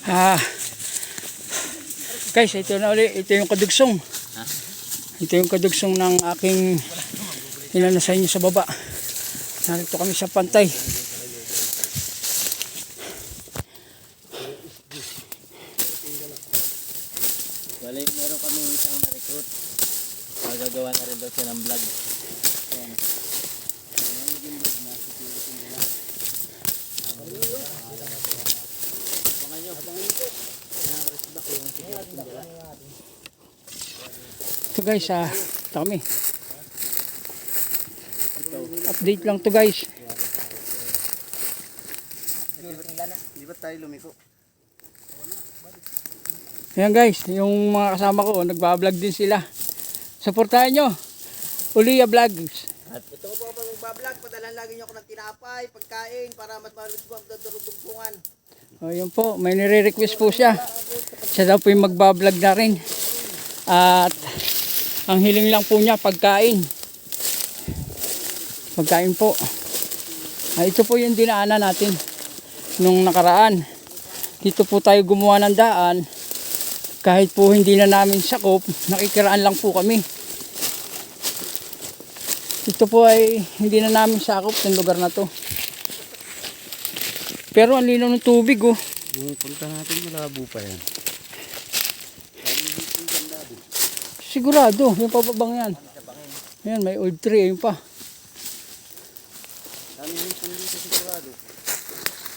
Ah, guys, ito na ulit. Ito yung kadugsong. Ito yung kadugsong ng aking inano sa inyo sa baba. Narito kami sa pantay. Bali, meron kami isang na-recruit. Magagawa na rin daw siya ng vlog. Ayan. Naging vlog na. Abangan nyo. Nakakarisbak yung security nila. Ito guys, ito kami. Update lang to guys. Di ba tayo lumiko? Ayan guys, yung mga kasama ko, nagbablog din sila. Supportahan nyo. Ulia Vlogs. Ito po pag magbablog, padalan lagi nyo ako ng tinapay, pagkain, para mas maraming po ang dadurugtungan. O yun po, may nire-request po siya. Siya daw po yung magbablog na rin. At ang hiling lang po niya, pagkain. Pagkain po. Ito po yung dinaanan natin nung nakaraan. Dito po tayo gumawa ng daan. Kahit po hindi na namin sakop, nakikiraan lang po kami. Ito po ay hindi na namin sakop ng lugar na to. Pero ang linaw ng tubig oh. Yung punta natin malabo pa yan. Sigurado, yung pababang yan. Ayan, may old tree, ayun pa. Kami yung pundi sa sigurado.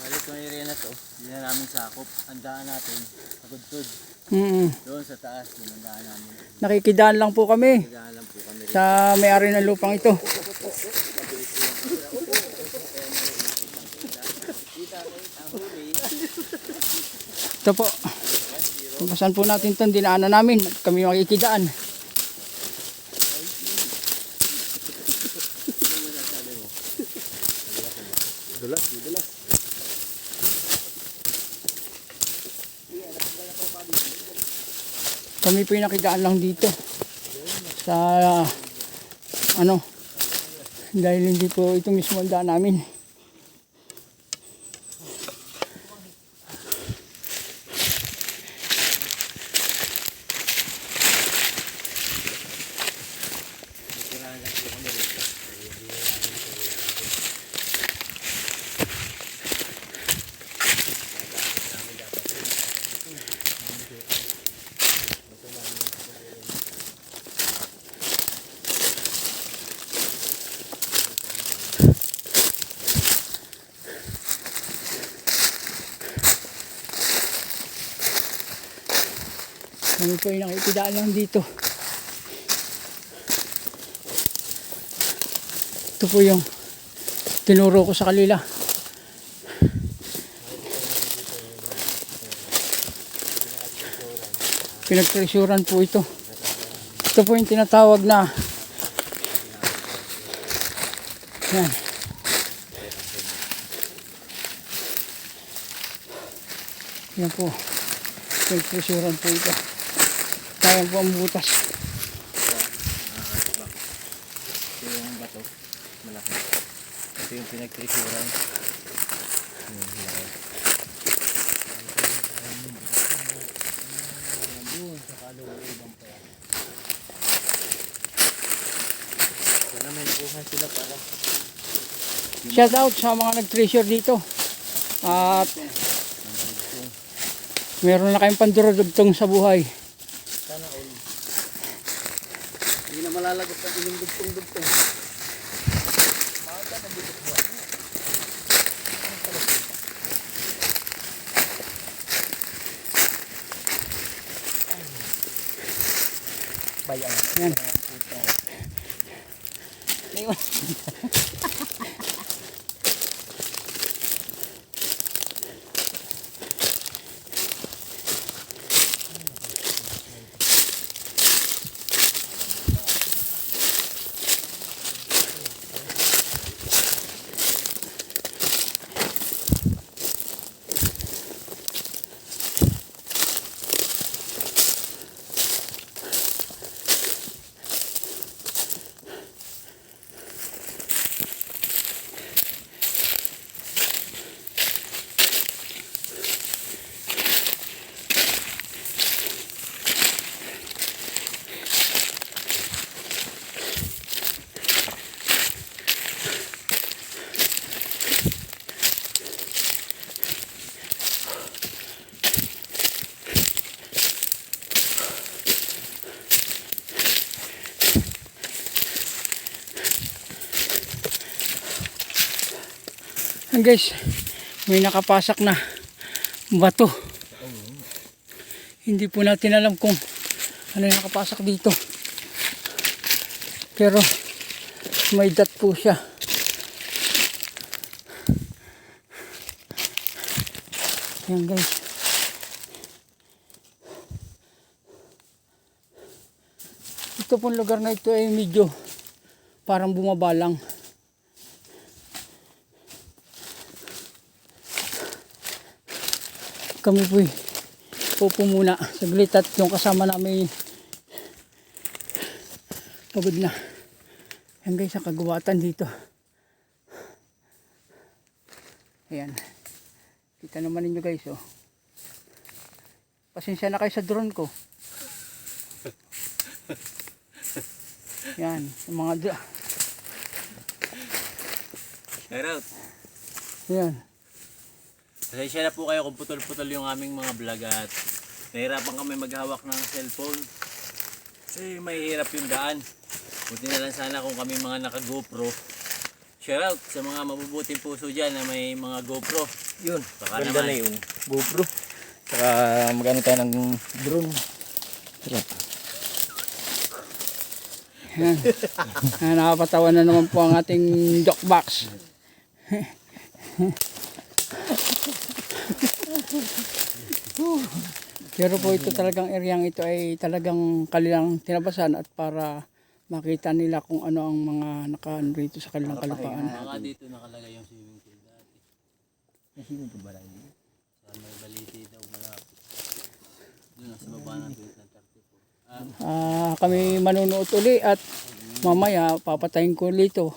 Balik ko yung area na to. Hindi na namin sakop. Ang daan natin, pagudtod. Doon sa taas, yun ang daan namin. Nakikidaan lang po kami Daan lang po kami rin. sa may-ari ng lupang ito. Ito po. Pampasan po natin itong dinaanan namin. Kami makikidaan. Dulas. Kami po yung nakidaan lang dito. Sa ano. Dahil hindi po ito mismo ang daan namin. Kami po yung nakikidaan lang dito. Ito po yung tinuro ko sa kanila. Pinagtresuran po ito. Ito po yung tinatawag na yan. Yan po. Pinagtresuran po ito. Kaya po ang butas. Ito yung bato. Malaki. Ito yung pinagtrisuran. Yung malaki. Doon sa kalooban pa yan. Sana may nakuha sila para Shout out sa mga nag-treasure dito. At meron na kayong pandurudugtong sa buhay. sana all. Hindi na malalagot ang inyong dugtong-dugtong. Maaga na dito po. Bayan. Yan. Yan guys, may nakapasak na bato. Hindi po natin alam kung ano yung nakapasak dito. Pero may dat po siya. Yan guys. Ito pong lugar na ito ay medyo parang bumabalang. Kami po'y pupo muna saglit at yung kasama namin pagod na. Yan guys, ang kagubatan dito. Ayan. Kita naman ninyo guys, oh. Pasensya na kayo sa drone ko. Yan, yung mga Shout out. yan. Pasensya na po kayo kung putol-putol yung aming mga vlog at nahirapan kami maghawak ng cellphone. Kasi mahirap yung daan. Buti na lang sana kung kami mga naka-GoPro. Shoutout sa mga mabubuting puso dyan na may mga GoPro. Yun, Baka ganda naman. na yun. GoPro. Saka magano tayo ng drone. Sarap. Yan. Nakapatawa na naman po ang ating joke box. Pero po ito talagang areang ito ay talagang kanilang tinabasan at para makita nila kung ano ang mga nakaan rito sa kanilang kalupaan. Mga dito nakalagay yung swimming pool dati. Sino ko ba lang yun? Sa may baliti daw malapit. Doon sa baba ng tweet ng 34. Kami manunood uli at mamaya papatayin ko dito.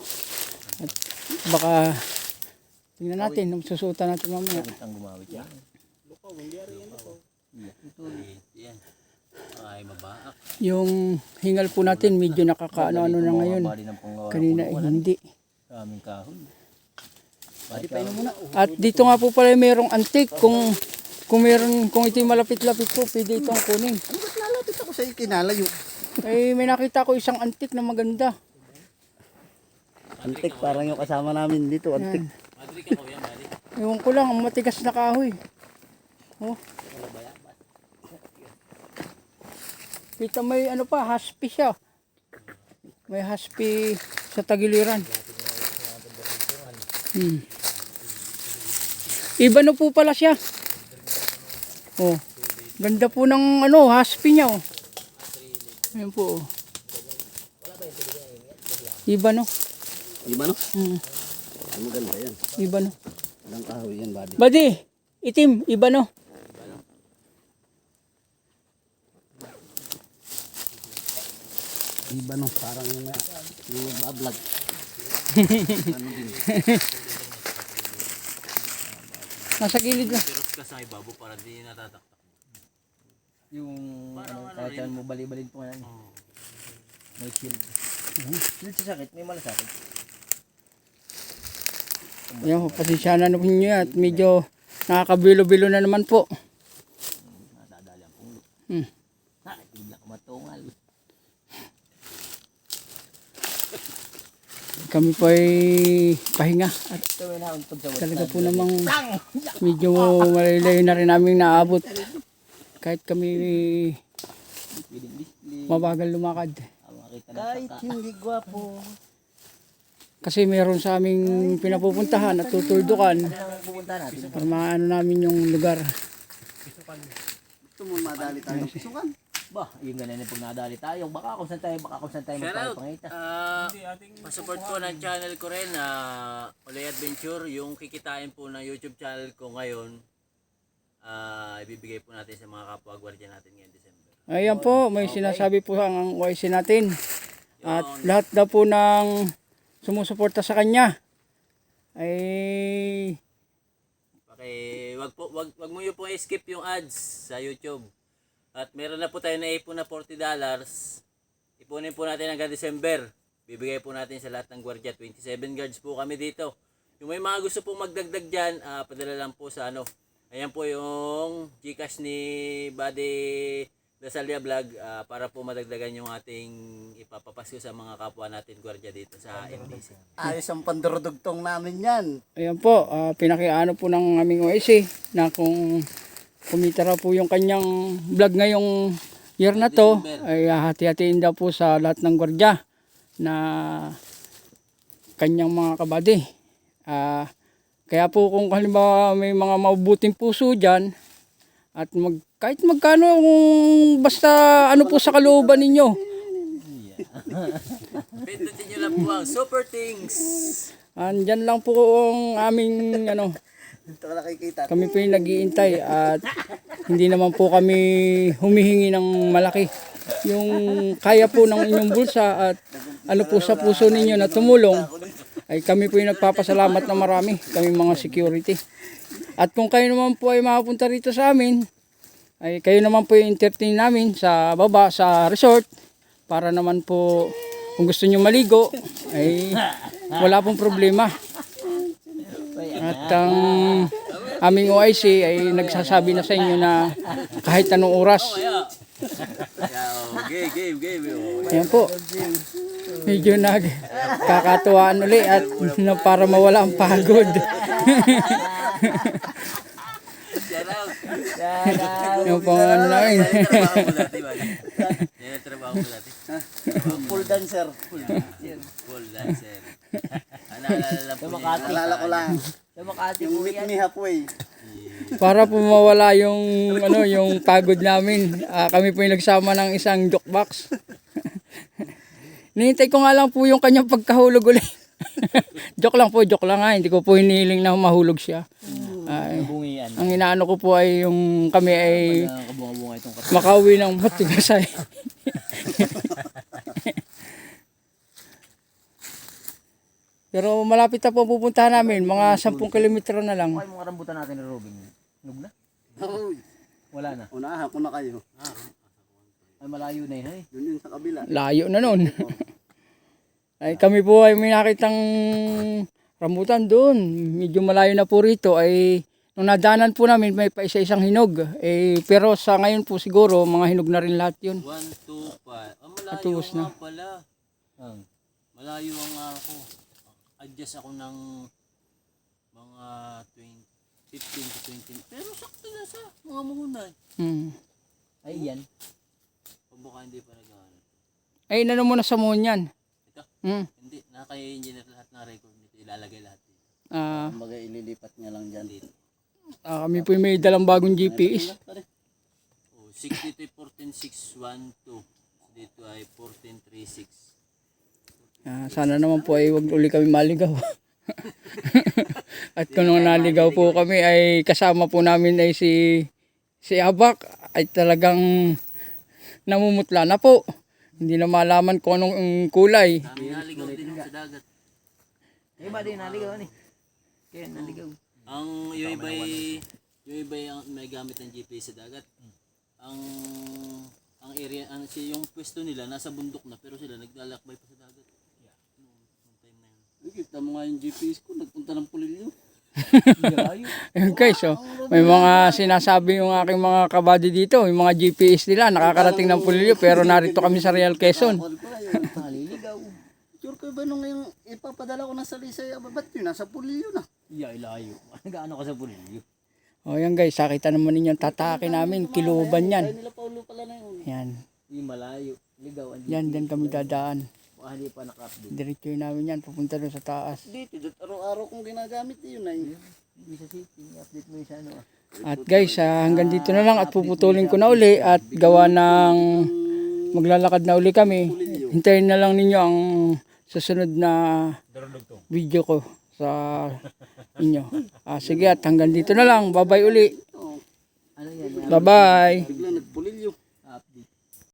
At baka tingnan natin, susuotan natin mamaya. Ang gumawit yan. Yan. Ay mabaak. Yung hingal po natin medyo nakakaano-ano na ngayon. Kanina ay hindi. Sa aming kahoy. Pwede pa inom muna. At dito nga po pala merong antik. Kung ito yung malapit-lapit po, pwede itong kunin. Ano ba't lalapit ako sa ikinalayo? Ay may nakita ko isang antik na maganda. Antik, parang yung kasama namin dito, antik. Madri ka ko yan, Madri. Ewan ko lang, ang matigas na kahoy. Oh. Kita may ano pa, haspi siya. May haspi sa tagiliran. Iba na po pala siya. Oh. Ganda po ng ano, haspi niya oh. Ayan po oh. Iba no. Iba no? Hmm. Ang maganda yan. Iba no. Walang kahoy yan, buddy. Badi, itim, iba no. Iba no, parang yung nagbablog. Ano din? Nasa gilid na. Pero ka sa ibabo para di natataktak. Yung Parang ano kahit rin. saan mo bali-balin po yan. Oh. May shield. Shield sa sakit, may malasakit. Yan, pasensya na naman nyo at medyo nakakabilo-bilo na naman po. Nadadali ang pulo. Ha, bigla ka matungal. Kami po ay pahinga at Ito na untog sa talaga po namang medyo malayo na rin namin naabot. Kahit kami mabagal lumakad. Kahit hindi gwapo. Kasi meron sa aming pinapupuntahan at tutuldukan Ano pupunta natin? para maano namin yung lugar. Gusto mo madali tayo ng pisukan? Bah, yung ganun pag nadali tayo. Baka kung saan tayo Shoutout. magpapangita. Pasupport po ng channel ko rin na Ulay Adventure. Yung kikitain po ng YouTube channel ko ngayon, ibibigay po natin sa mga kapwa-gwardiya natin ngayong December. Ayan po, may sinasabi po ang YC natin. At lahat daw po ng sumusuporta sa kanya ay Wag mo yung po i-skip yung ads sa YouTube. At meron na po tayo na ipon na $40. Ipunin po natin hanggang December. Bibigay po natin sa lahat ng gwardiya. 27 guards po kami dito. Yung may mga gusto pong magdagdag dyan, padala lang po sa ano. Ayan po yung Gcash ni Buddy Dasalya Vlog para po madagdagan yung ating ipapapasko sa mga kapwa natin gwardiya dito sa NDC. Ayos ang pandurudugtong namin yan. Ayan po, pinakiano po ng aming OIC na kung kumita raw po yung kanyang vlog ngayong year na to, ay hati-hatiin daw po sa lahat ng gwardiya na kanyang mga kabady. Kaya po kung halimbawa may mga mabubuting puso dyan, at kahit magkano, basta ano po sa kalooban ninyo. Pindutin nyo lang po ang Super Things. Andyan lang po ang aming ano, Dito ka nakikita. kami po yung nag-iintay at hindi naman po kami humihingi ng malaki. Yung kaya po ng inyong bulsa at ano po sa puso ninyo na tumulong, ay kami po yung nagpapasalamat na marami, kami mga security. At kung kayo naman po ay makapunta rito sa amin, ay kayo naman po yung entertain namin sa baba, sa resort, para naman po kung gusto nyo maligo, ay wala pong problema. At ang aming OIC ay nagsasabi na sa inyo na kahit anong oras. Game. Ayan po. Medyo nagkakatuwaan uli at para mawala ang pagod. Yung pang ano namin. Yan ang trabaho mo dati. Full dancer. Full dancer. Naalala lang po niya. Alala ko lang. Sa Makati Yung po meet yan. me halfway. Para po mawala yung ano, yung pagod namin. Kami po yung nagsama ng isang jukebox. Nihintay ko nga lang po yung kanyang pagkahulog uli. Joke lang ha. Hindi ko po hinihiling na mahulog siya. Bungian. Ang inaano ko po ay yung kami ay Kabunga-bunga itong makauwi ng matigasay. Pero malapit na po ang pupuntahan namin. Mga 10 kilometro na lang. Ay, mga rambutan natin ni Robin. Nug na? Uy, Wala na. unahan ko na kayo. Ay, malayo na yun. Yun yun sa kabila. Layo na nun. Ay kami po ay may nakitang rambutan doon. Medyo malayo na po rito. Ay nung nadaanan po namin may pa isa-isang hinog. Pero sa ngayon po siguro mga hinog na rin lahat yun. 1, 2, 5. Malayo Atubos nga na. pala. Malayo ang ako. Adjust ako ng mga 15 to 20. Pero sakto na sa mga muhunay. Ay, yan. Pabaka hindi pa nag-aaral. Ay inano mo na sa moon yan. Ito? Hmm. Hindi. Nakaka-engineer lahat ng record nito. Ilalagay lahat dito. Kumbaga ililipat niya lang dyan. Dito. Kami po may dalang bagong GPS. Oh, 60 to 14.612. Dito ay 14.36. Sana naman po ay wag uli kami maligaw. At kung nung naligaw po kami ay kasama po namin ay si Abak ay talagang namumutla na po. Hindi na malaman kung anong kulay. Kami naligaw din sa dagat. Ay, ba din naligaw ni? Kaya naligaw. Ang yung iba ang may gamit ng GPS sa dagat. Ang area yung pwesto nila nasa bundok na pero sila naglalakbay pa sa dagat. Nung time na yun. Kita mo nga yung GPS ko, nagpunta ng Pulilyo. Ayun guys, so, may mga sinasabi yung aking mga kabady dito, yung mga GPS nila nakakarating ng Pulilyo pero narito kami sa Real Quezon. Maliligaw. Sure ko ba nung yung ipapadala ko na sa Lisay, ba't yun? Nasa Pulilyo na. Iya, ilayo. Gaano ka sa pulilyo? O yan guys, nakita naman ninyo ang tatake namin, kiluban yan. Ay nila Paulo pala na yun. Yan, Yung malayo. Ligaw. yan din kami dadaan. Baka hindi pa naka-update. Diretso namin yan, pupunta doon sa taas. Dito, araw-araw kong ginagamit yun ay. Hindi sa city. I-update mo yung sa ano. At guys, hanggang dito na lang at puputulin ko na uli at gawa ng maglalakad na uli kami. Hintayin na lang ninyo ang susunod na video ko sa inyo. Sige at hanggang dito na lang. Bye-bye uli. Ano yan? Bye-bye. Bigla nagpulilyo.